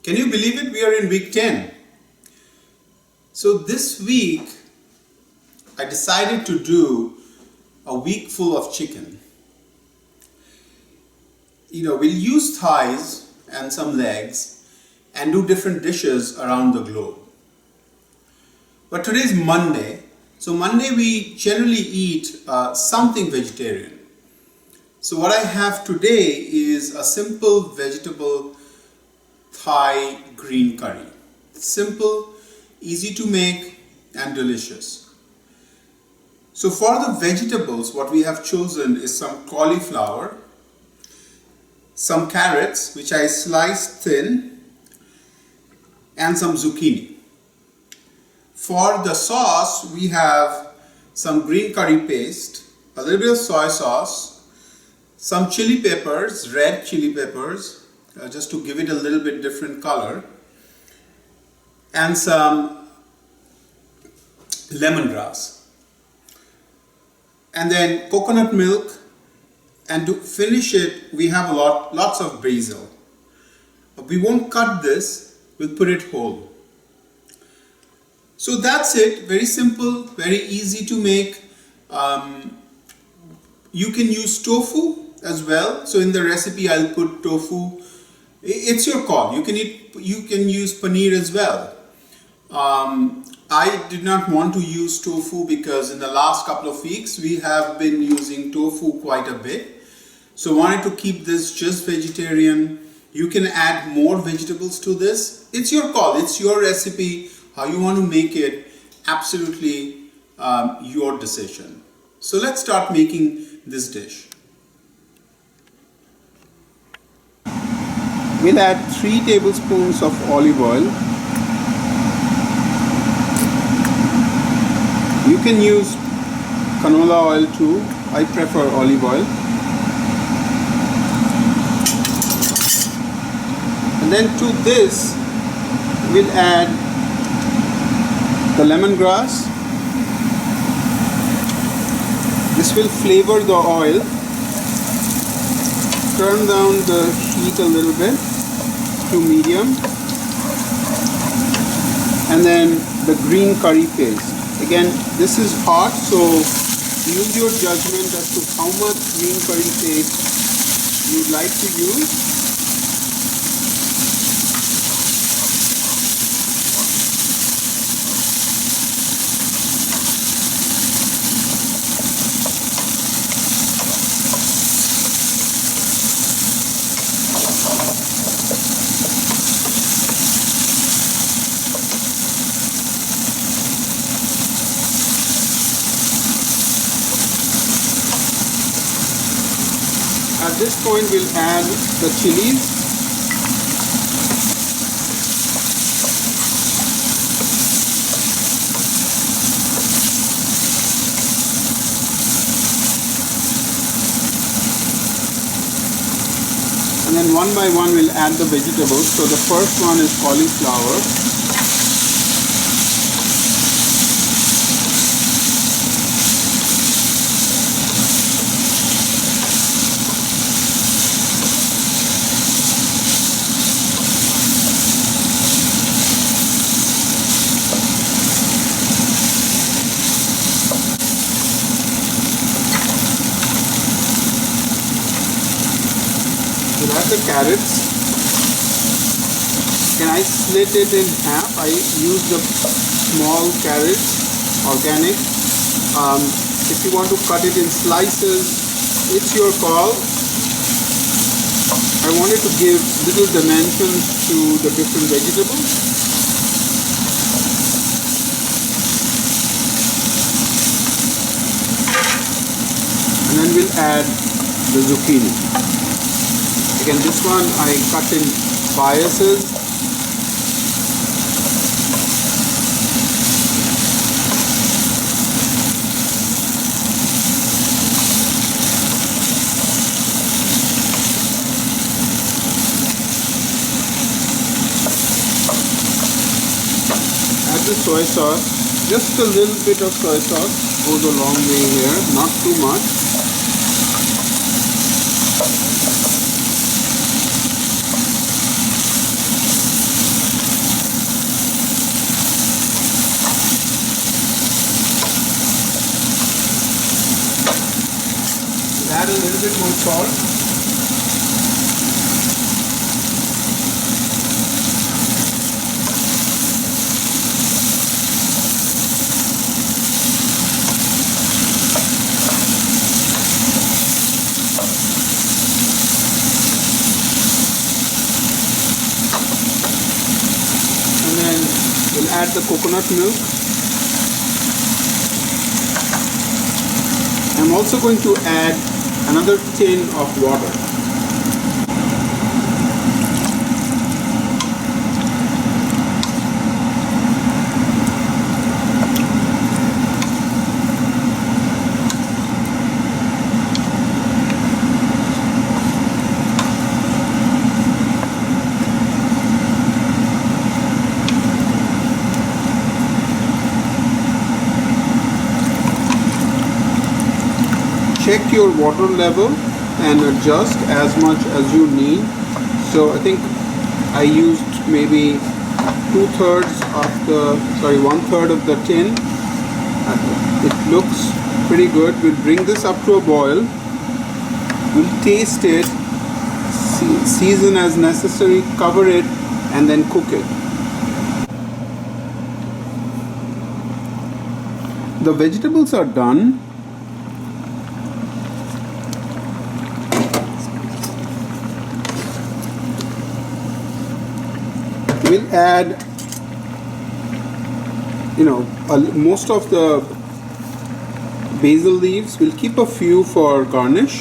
Can you believe it? We are in week 10. So this week I decided to do a week full of chicken. We'll use thighs and some legs and do different dishes around the globe. But today is Monday, so Monday we generally eat something vegetarian. So what I have today is a simple vegetable Thai green curry. Simple, easy to make and delicious. So for the vegetables, what we have chosen is some cauliflower, some carrots which I sliced thin, and some zucchini. For the sauce, we have some green curry paste, a little bit of soy sauce, some chili peppers, red chili peppers, just to give it a little bit different color, and some lemongrass, and then coconut milk, and to finish it we have lots of basil. We won't cut this, we'll put it whole. So that's it, very simple, very easy to make. You can use tofu as well. So in the recipe I'll put tofu. It's your call. You can use paneer as well. I did not want to use tofu because in the last couple of weeks we have been using tofu quite a bit. So wanted to keep this just vegetarian. You can add more vegetables to this. It's your call. It's your recipe. How you want to make it, absolutely your decision. So let's start making this dish. We'll add 3 tablespoons of olive oil. You can use canola oil too. I prefer olive oil. And then to this, we'll add the lemongrass. This will flavor the oil. Turn down the heat a little bit to medium. And then the green curry paste. Again, this is hot, so use your judgment as to how much green curry paste you'd like to use. At this point we'll add the chilies. And then one by one we'll add the vegetables. So the first one is cauliflower. We'll add the carrots. Can I slit it in half? I use the small carrots, organic. If you want to cut it in slices, it's your call. I wanted to give little dimensions to the different vegetables. And then we'll add the zucchini. Again, this one I cut in biases. Add the soy sauce. Just a little bit of soy sauce goes a long way here, not too much. salt. And then we'll add the coconut milk. I'm also going to add another tin of water. Check your water level and adjust as much as you need. So I think I used maybe 1/3 of the tin. It looks pretty good. We'll bring this up to a boil. We'll taste it, season as necessary, cover it, and then cook it. The vegetables are done. We'll add, most of the basil leaves. We'll keep a few for garnish.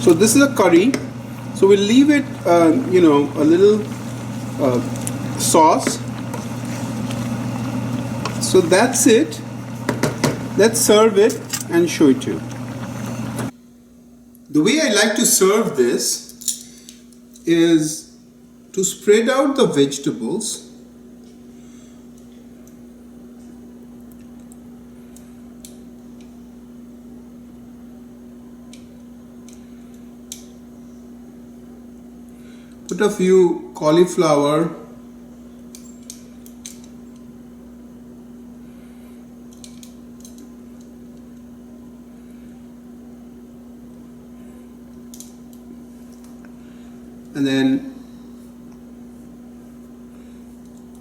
So this is a curry. So we'll leave it, a little sauce. So that's it. Let's serve it and show it to you. The way I like to serve this is to spread out the vegetables put a few cauliflower, and then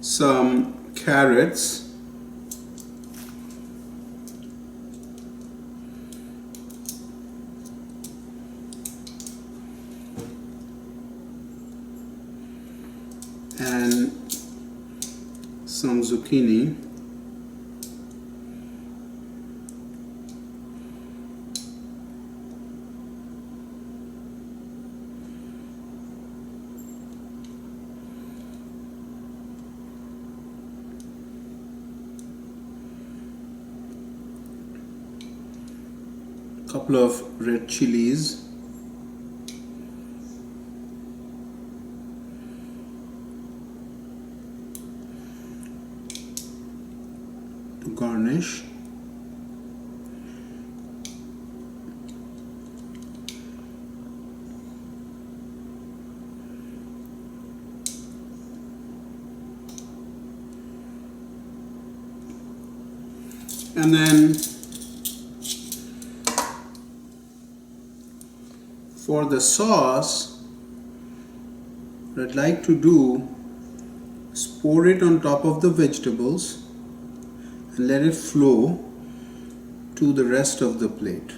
some carrots, and some zucchini. Couple of red chilies, to garnish, and then for the sauce, what I'd like to do is pour it on top of the vegetables and let it flow to the rest of the plate.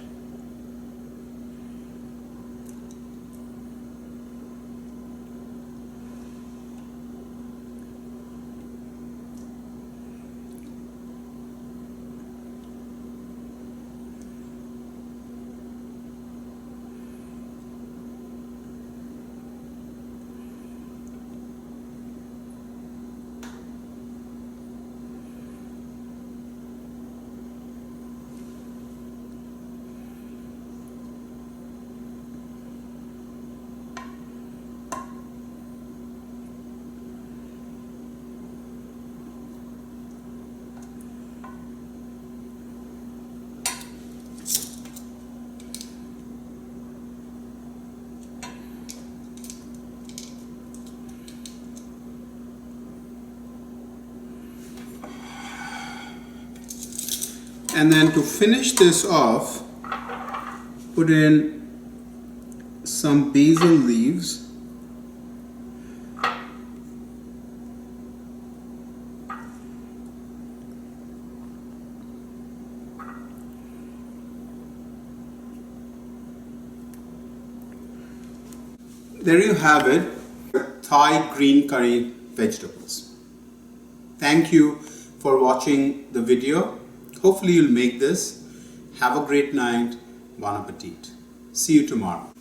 And then to finish this off, put in some basil leaves. There you have it, Thai green curry vegetables. Thank you for watching the video. Hopefully you'll make this. Have a great night. Bon appetit. See you tomorrow.